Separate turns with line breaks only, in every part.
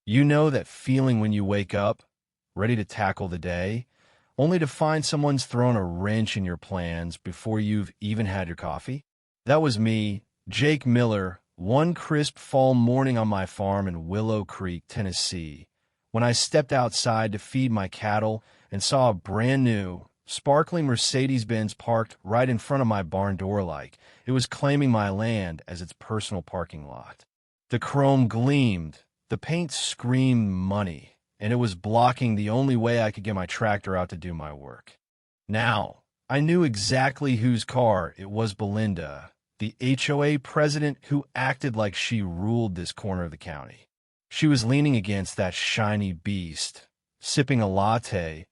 You know that feeling when you wake up, ready to tackle the day, only to find someone's thrown a wrench in your plans before you've even had your coffee? That was me, Jake Miller, one crisp fall morning on my farm in Willow Creek, Tennessee, when I stepped outside to feed my cattle and saw a brand new, sparkling Mercedes-Benz parked right in front of my barn door like it was claiming my land as its personal parking lot. The chrome gleamed, the paint screamed money, and it was blocking the only way I could get my tractor out to do my work. Now, I knew exactly whose car it was. Belinda, the HOA president who acted like she ruled this corner of the county. She was leaning against that shiny beast, sipping a latte,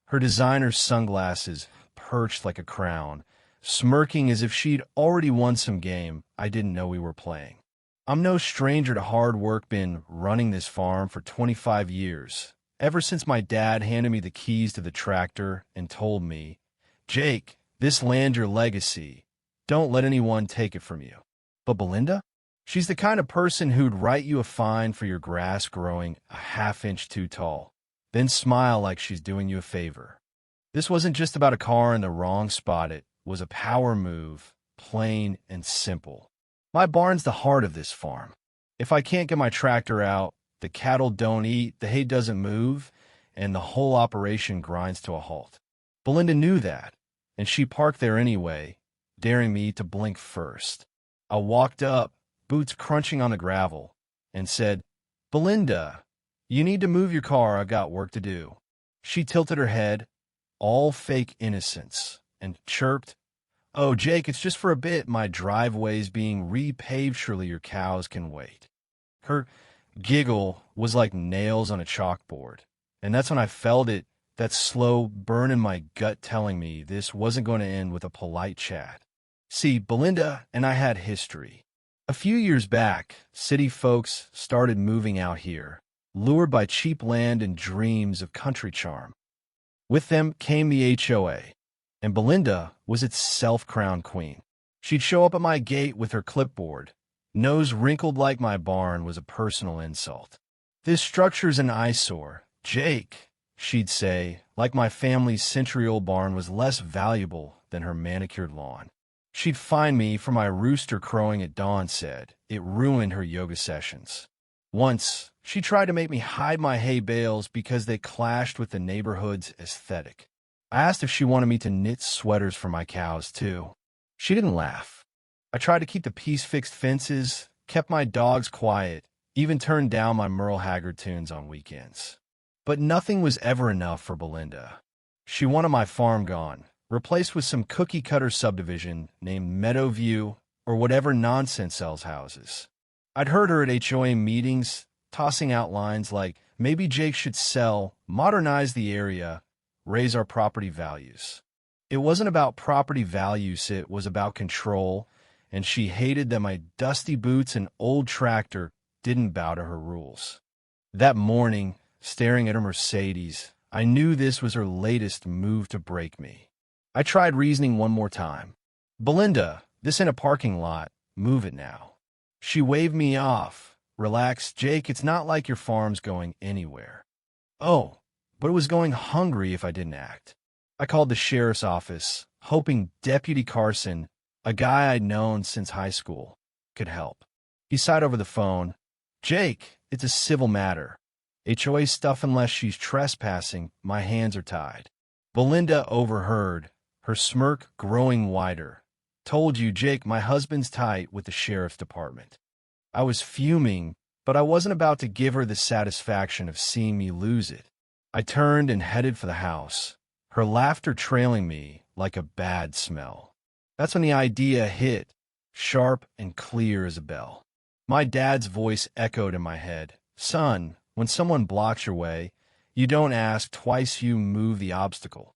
her designer sunglasses perched like a crown, smirking as if she'd already won some game I didn't know we were playing. I'm no stranger to hard work, been running this farm for 25 years, ever since my dad handed me the keys to the tractor and told me, "Jake, this land's your legacy. Don't let anyone take it from you." But Belinda? She's the kind of person who'd write you a fine for your grass growing a half-inch too tall, then smile like she's doing you a favor. This wasn't just about a car in the wrong spot. It was a power move, plain and simple. My barn's the heart of this farm. If I can't get my tractor out, the cattle don't eat, the hay doesn't move, and the whole operation grinds to a halt. Belinda knew that, and she parked there anyway, daring me to blink first. I walked up, boots crunching on the gravel, and said, "Belinda, you need to move your car. I've got work to do." She tilted her head, all fake innocence, and chirped, "Oh, Jake, it's just for a bit. My driveway's being repaved. Surely your cows can wait." Her giggle was like nails on a chalkboard, and that's when I felt it, that slow burn in my gut telling me this wasn't going to end with a polite chat. See, Belinda and I had history. A few years back, city folks started moving out here, lured by cheap land and dreams of country charm. With them came the HOA, and Belinda was its self-crowned queen. She'd show up at my gate with her clipboard. Nose wrinkled like my barn was a personal insult. "This structure's an eyesore. Jake," she'd say, like my family's century-old barn was less valuable than her manicured lawn. She'd fine me for my rooster crowing at dawn, said it ruined her yoga sessions. Once, she tried to make me hide my hay bales because they clashed with the neighborhood's aesthetic. I asked if she wanted me to knit sweaters for my cows, too. She didn't laugh. I tried to keep the peace-fixed fences, kept my dogs quiet, even turned down my Merle Haggard tunes on weekends. But nothing was ever enough for Belinda. She wanted my farm gone, replaced with some cookie-cutter subdivision named Meadowview or whatever nonsense sells houses. I'd heard her at HOA meetings, tossing out lines like, maybe Jake should sell, modernize the area, raise our property values. It wasn't about property values, it was about control, and she hated that my dusty boots and old tractor didn't bow to her rules. That morning, staring at her Mercedes, I knew this was her latest move to break me. I tried reasoning one more time. "Belinda, this ain't a parking lot. Move it now." She waved me off. "Relax, Jake, it's not like your farm's going anywhere." Oh, but it was going hungry if I didn't act. I called the sheriff's office, hoping Deputy Carson, a guy I'd known since high school, could help. He sighed over the phone. "Jake, it's a civil matter. HOA stuff unless she's trespassing, my hands are tied." Belinda overheard, her smirk growing wider. "Told you, Jake, my husband's tight with the sheriff's department." I was fuming, but I wasn't about to give her the satisfaction of seeing me lose it. I turned and headed for the house, her laughter trailing me like a bad smell. That's when the idea hit, sharp and clear as a bell. My dad's voice echoed in my head. "Son, when someone blocks your way, you don't ask twice, you move the obstacle."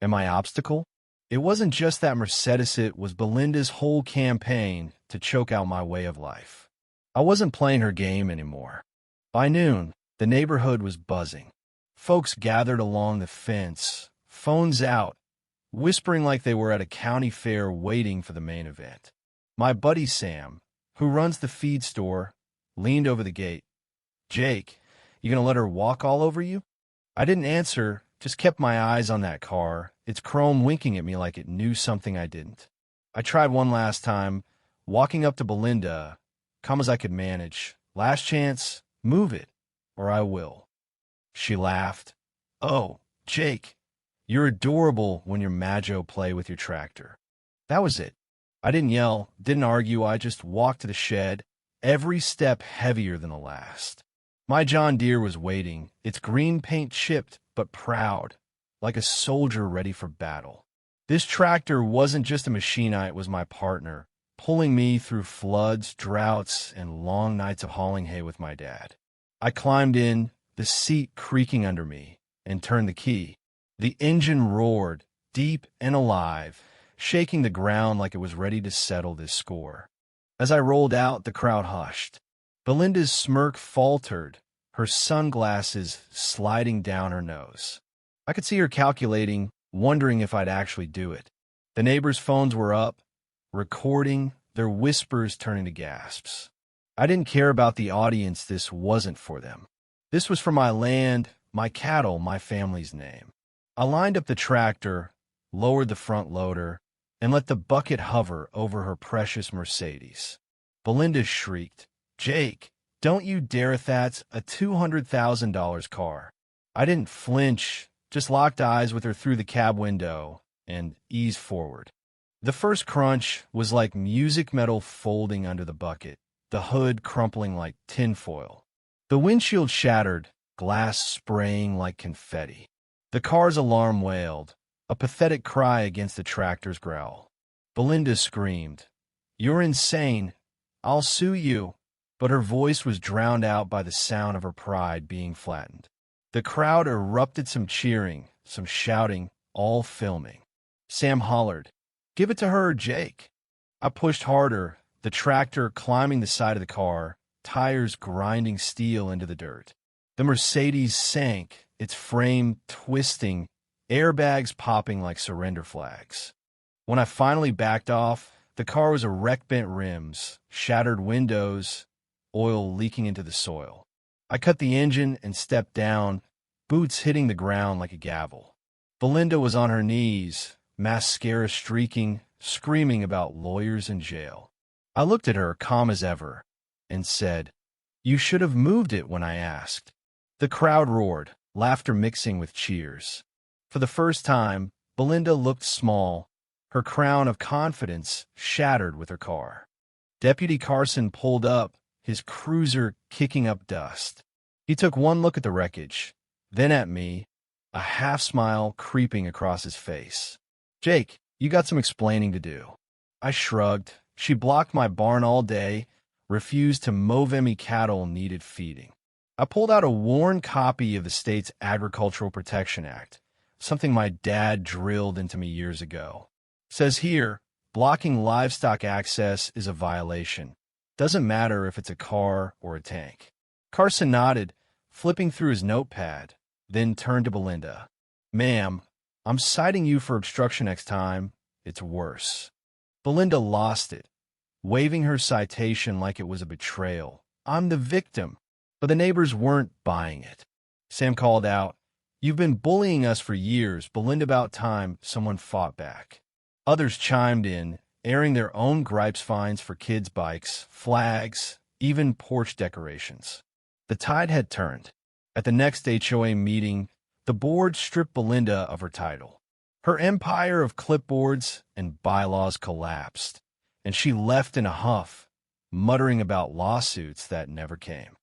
And my obstacle? It wasn't just that Mercedes, it was Belinda's whole campaign to choke out my way of life. I wasn't playing her game anymore. By noon, the neighborhood was buzzing. Folks gathered along the fence, phones out, whispering like they were at a county fair waiting for the main event. My buddy Sam, who runs the feed store, leaned over the gate. "Jake, You gonna let her walk all over you? I didn't answer, just kept my eyes on that car, its chrome winking at me like it knew something I didn't. I tried one last time, walking up to Belinda, calm as I could manage. Last chance, move it, or I will. She laughed. Oh, Jake, you're adorable when you're Majo play with your tractor. That was it. I didn't yell, didn't argue, I just walked to the shed, every step heavier than the last. My John Deere was waiting, its green paint chipped but proud, like a soldier ready for battle. This tractor wasn't just a machine, it was my partner, pulling me through floods, droughts, and long nights of hauling hay with my dad. I climbed in, the seat creaking under me, and turned the key. The engine roared, deep and alive, shaking the ground like it was ready to settle this score. As I rolled out, the crowd hushed. Belinda's smirk faltered, her sunglasses sliding down her nose. I could see her calculating, wondering if I'd actually do it. The neighbors' phones were up, recording, their whispers turning to gasps. I didn't care about the audience, this wasn't for them. This was for my land, my cattle, my family's name. I lined up the tractor, lowered the front loader, and let the bucket hover over her precious Mercedes. Belinda shrieked, Jake, don't you dare, that's a $200,000 car. I didn't flinch, just locked eyes with her through the cab window and eased forward. The first crunch was like music metal folding under the bucket, the hood crumpling like tinfoil. The windshield shattered, glass spraying like confetti. The car's alarm wailed, a pathetic cry against the tractor's growl. Belinda screamed, You're insane. I'll sue you. But her voice was drowned out by the sound of her pride being flattened. The crowd erupted, some cheering, some shouting, all filming. Sam hollered, Give it to her, Jake. I pushed harder, the tractor climbing the side of the car, tires grinding steel into the dirt. The Mercedes sank, its frame twisting, airbags popping like surrender flags. When I finally backed off, the car was a wreck, bent rims, shattered windows, oil leaking into the soil. I cut the engine and stepped down, boots hitting the ground like a gavel. Belinda was on her knees, mascara streaking, screaming about lawyers in jail. I looked at her, calm as ever, and said, You should have moved it when I asked. The crowd roared, laughter mixing with cheers. For the first time, Belinda looked small, her crown of confidence shattered with her car. Deputy Carson pulled up, his cruiser kicking up dust. He took one look at the wreckage, then at me, a half-smile creeping across his face. Jake, you got some explaining to do. I shrugged. She blocked my barn all day, refused to move any cattle needed feeding. I pulled out a worn copy of the state's Agricultural Protection Act, something my dad drilled into me years ago. Says here, blocking livestock access is a violation. Doesn't matter if it's a car or a tank. Carson nodded, flipping through his notepad, then turned to Belinda. Ma'am, I'm citing you for obstruction next time. It's worse. Belinda lost it, waving her citation like it was a betrayal. I'm the victim. But the neighbors weren't buying it. Sam called out, You've been bullying us for years. Belinda, about time someone fought back. Others chimed in, airing their own gripes, fines for kids' bikes, flags, even porch decorations. The tide had turned. At the next HOA meeting, the board stripped Belinda of her title. Her empire of clipboards and bylaws collapsed, and she left in a huff, muttering about lawsuits that never came.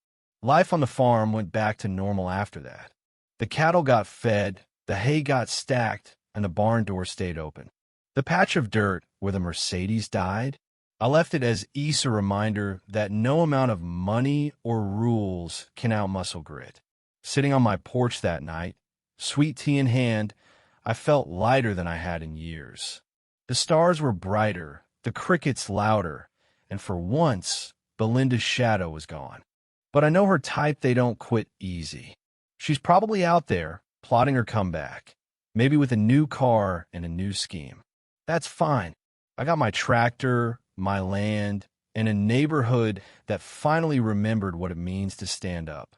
Life on the farm went back to normal after that. The cattle got fed, the hay got stacked, and the barn door stayed open. The patch of dirt where the Mercedes died, I left it as a reminder that no amount of money or rules can outmuscle grit. Sitting on my porch that night, sweet tea in hand, I felt lighter than I had in years. The stars were brighter, the crickets louder, and for once, Belinda's shadow was gone. But I know her type, they don't quit easy. She's probably out there, plotting her comeback, maybe with a new car and a new scheme. That's fine. I got my tractor, my land, and a neighborhood that finally remembered what it means to stand up.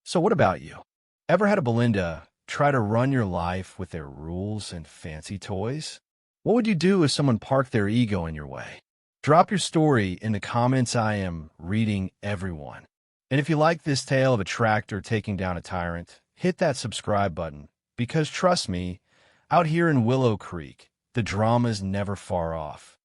So what about you? Ever had a Belinda try to run your life with their rules and fancy toys? What would you do if someone parked their ego in your way? Drop your story in the comments. I am reading everyone. And if you like this tale of a tractor taking down a tyrant, hit that subscribe button, because trust me, out here in Willow Creek, the drama's never far off.